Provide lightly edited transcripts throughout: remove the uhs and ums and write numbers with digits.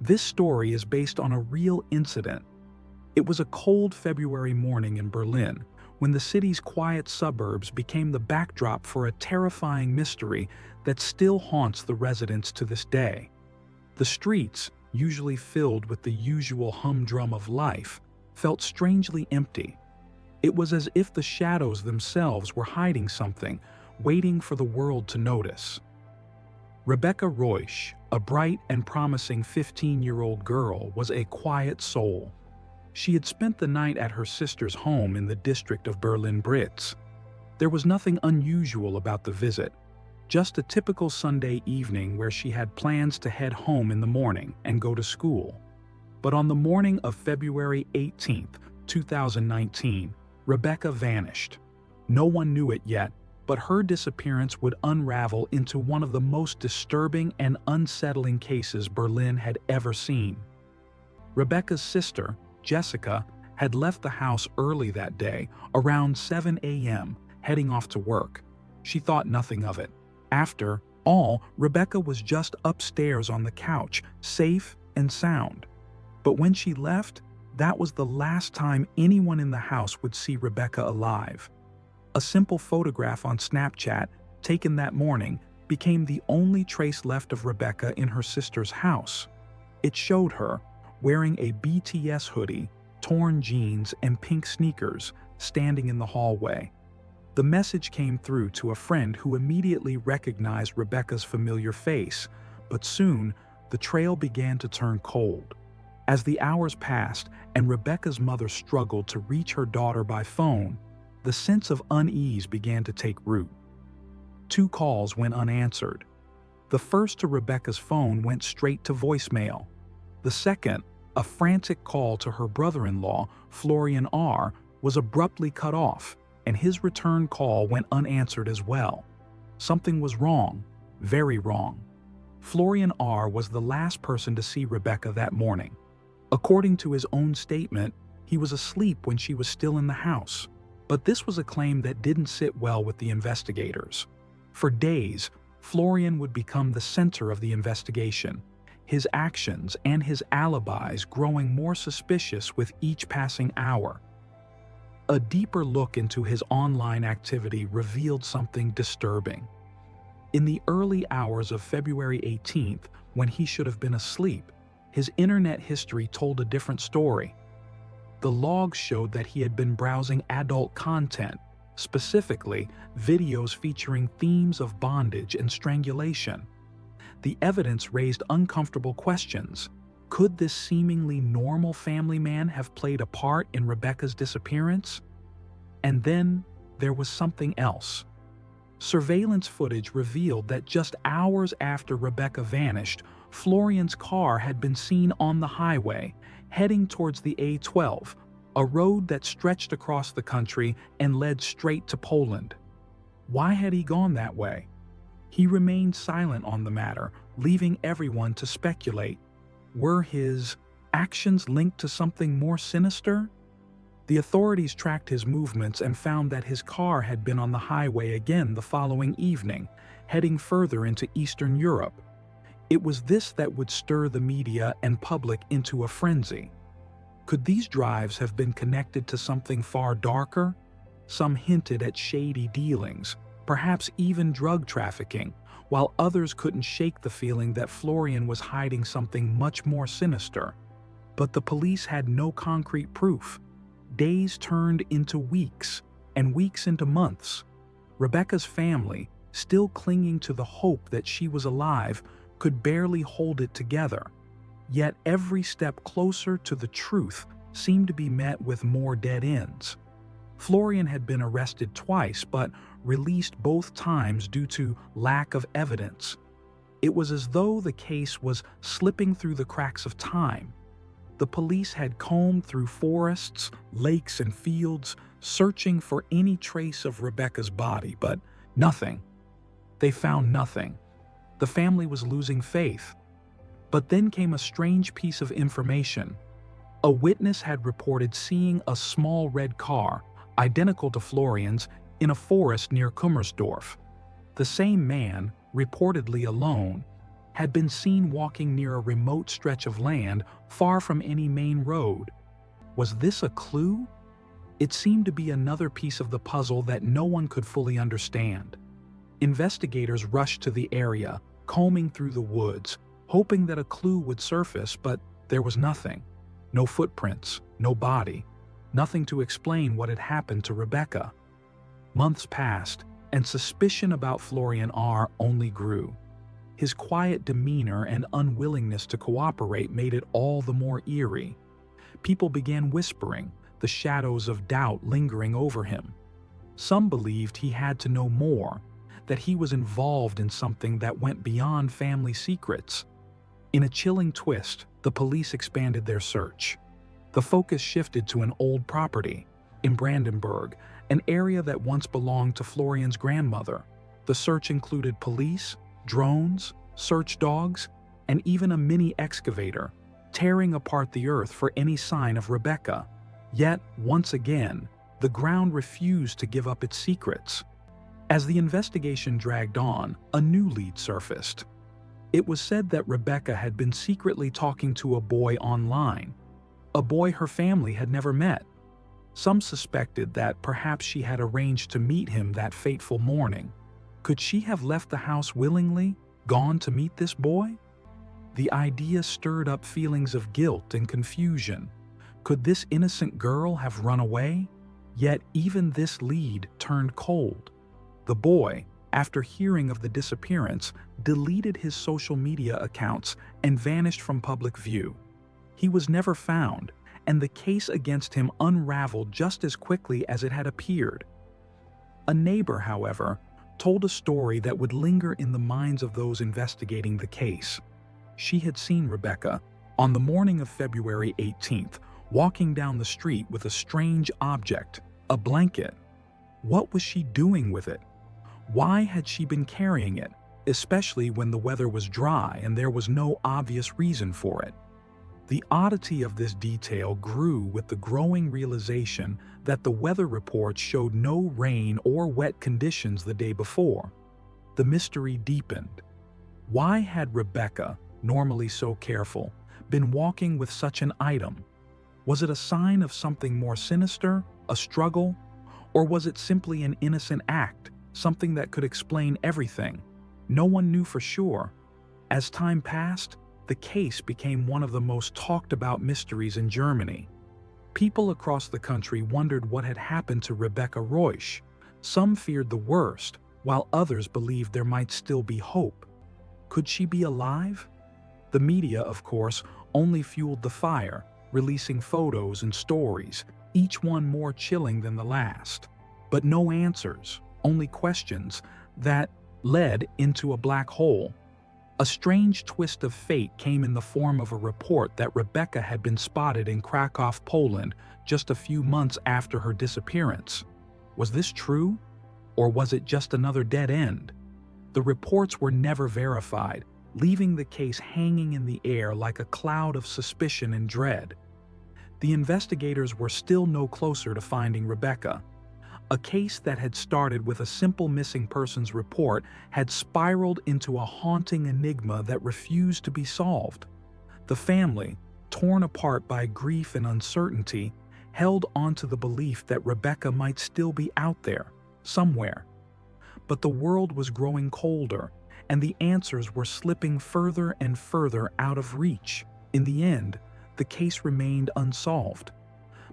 This story is based on a real incident. It was a cold February morning in Berlin when the city's quiet suburbs became the backdrop for a terrifying mystery that still haunts the residents to this day. The streets, usually filled with the usual humdrum of life, felt strangely empty. It was as if the shadows themselves were hiding something, waiting for the world to notice. Rebecca Reusch, a bright and promising 15-year-old girl, was a quiet soul. She had spent the night at her sister's home in the district of Berlin-Britz. There was nothing unusual about the visit, just a typical Sunday evening where she had plans to head home in the morning and go to school. But on the morning of February 18, 2019, Rebecca vanished. No one knew it yet, but her disappearance would unravel into one of the most disturbing and unsettling cases Berlin had ever seen. Rebecca's sister, Jessica, had left the house early that day, around 7 a.m., heading off to work. She thought nothing of it. After all, Rebecca was just upstairs on the couch, safe and sound. But when she left, that was the last time anyone in the house would see Rebecca alive. A simple photograph on Snapchat, taken that morning, became the only trace left of Rebecca in her sister's house. It showed her, wearing a BTS hoodie, torn jeans, and pink sneakers, standing in the hallway. The message came through to a friend who immediately recognized Rebecca's familiar face, but soon the trail began to turn cold. As the hours passed and Rebecca's mother struggled to reach her daughter by phone, the sense of unease began to take root. 2 calls went unanswered. The first to Rebecca's phone went straight to voicemail. The second, a frantic call to her brother-in-law, Florian R, was abruptly cut off, and his return call went unanswered as well. Something was wrong, very wrong. Florian R was the last person to see Rebecca that morning. According to his own statement, he was asleep when she was still in the house. But this was a claim that didn't sit well with the investigators. For days, Florian would become the center of the investigation, his actions and his alibis growing more suspicious with each passing hour. A deeper look into his online activity revealed something disturbing. In the early hours of February 18th, when he should have been asleep, his internet history told a different story. The logs showed that he had been browsing adult content, specifically videos featuring themes of bondage and strangulation. The evidence raised uncomfortable questions. Could this seemingly normal family man have played a part in Rebecca's disappearance? And then there was something else. Surveillance footage revealed that just hours after Rebecca vanished, Florian's car had been seen on the highway, heading towards the A12, a road that stretched across the country and led straight to Poland. Why had he gone that way? He remained silent on the matter, leaving everyone to speculate. Were his actions linked to something more sinister? The authorities tracked his movements and found that his car had been on the highway again the following evening, heading further into Eastern Europe. It was this that would stir the media and public into a frenzy. Could these drives have been connected to something far darker? Some hinted at shady dealings, perhaps even drug trafficking, while others couldn't shake the feeling that Florian was hiding something much more sinister. But the police had no concrete proof. Days turned into weeks, and weeks into months. Rebecca's family, still clinging to the hope that she was alive, could barely hold it together. Yet every step closer to the truth seemed to be met with more dead ends. Florian had been arrested twice, but released both times due to lack of evidence. It was as though the case was slipping through the cracks of time. The police had combed through forests, lakes, and fields, searching for any trace of Rebecca's body, but nothing. They found nothing. The family was losing faith. But then came a strange piece of information. A witness had reported seeing a small red car, identical to Florian's, in a forest near Kummersdorf. The same man, reportedly alone, had been seen walking near a remote stretch of land far from any main road. Was this a clue? It seemed to be another piece of the puzzle that no one could fully understand. Investigators rushed to the area, combing through the woods, hoping that a clue would surface, but there was nothing. No footprints, no body, nothing to explain what had happened to Rebecca. Months passed, and suspicion about Florian R only grew. His quiet demeanor and unwillingness to cooperate made it all the more eerie. People began whispering, the shadows of doubt lingering over him. Some believed he had to know more, that he was involved in something that went beyond family secrets. In a chilling twist, the police expanded their search. The focus shifted to an old property in Brandenburg, an area that once belonged to Florian's grandmother. The search included police, drones, search dogs, and even a mini excavator, tearing apart the earth for any sign of Rebecca. Yet, once again, the ground refused to give up its secrets. As the investigation dragged on, a new lead surfaced. It was said that Rebecca had been secretly talking to a boy online, a boy her family had never met. Some suspected that perhaps she had arranged to meet him that fateful morning. Could she have left the house willingly, gone to meet this boy? The idea stirred up feelings of guilt and confusion. Could this innocent girl have run away? Yet even this lead turned cold. The boy, after hearing of the disappearance, deleted his social media accounts and vanished from public view. He was never found, and the case against him unraveled just as quickly as it had appeared. A neighbor, however, told a story that would linger in the minds of those investigating the case. She had seen Rebecca, on the morning of February 18th, walking down the street with a strange object, a blanket. What was she doing with it? Why had she been carrying it, especially when the weather was dry and there was no obvious reason for it? The oddity of this detail grew with the growing realization that the weather reports showed no rain or wet conditions the day before. The mystery deepened. Why had Rebecca, normally so careful, been walking with such an item? Was it a sign of something more sinister, a struggle, or was it simply an innocent act, something that could explain everything? No one knew for sure. As time passed, the case became one of the most talked about mysteries in Germany. People across the country wondered what had happened to Rebecca Reusch. Some feared the worst, while others believed there might still be hope. Could she be alive? The media, of course, only fueled the fire, releasing photos and stories, each one more chilling than the last. But no answers, only questions that led into a black hole. A strange twist of fate came in the form of a report that Rebecca had been spotted in Krakow, Poland, just a few months after her disappearance. Was this true? Or was it just another dead end? The reports were never verified, leaving the case hanging in the air like a cloud of suspicion and dread. The investigators were still no closer to finding Rebecca. A case that had started with a simple missing persons report had spiraled into a haunting enigma that refused to be solved. The family, torn apart by grief and uncertainty, held onto the belief that Rebecca might still be out there, somewhere. But the world was growing colder, and the answers were slipping further and further out of reach. In the end, the case remained unsolved.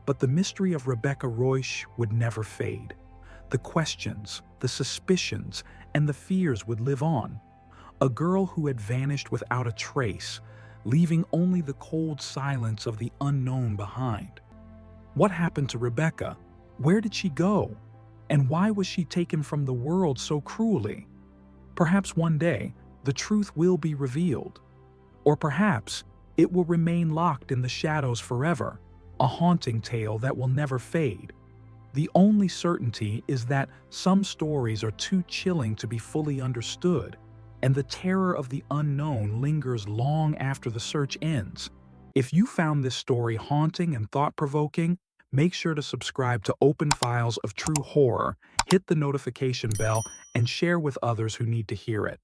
But the mystery of Rebecca Reusch would never fade. The questions, the suspicions, and the fears would live on. A girl who had vanished without a trace, leaving only the cold silence of the unknown behind. What happened to Rebecca? Where did she go? And why was she taken from the world so cruelly? Perhaps one day, the truth will be revealed. Or perhaps it will remain locked in the shadows forever. A haunting tale that will never fade. The only certainty is that some stories are too chilling to be fully understood, and the terror of the unknown lingers long after the search ends. If you found this story haunting and thought-provoking, make sure to subscribe to Open Files of True Horror, hit the notification bell, and share with others who need to hear it.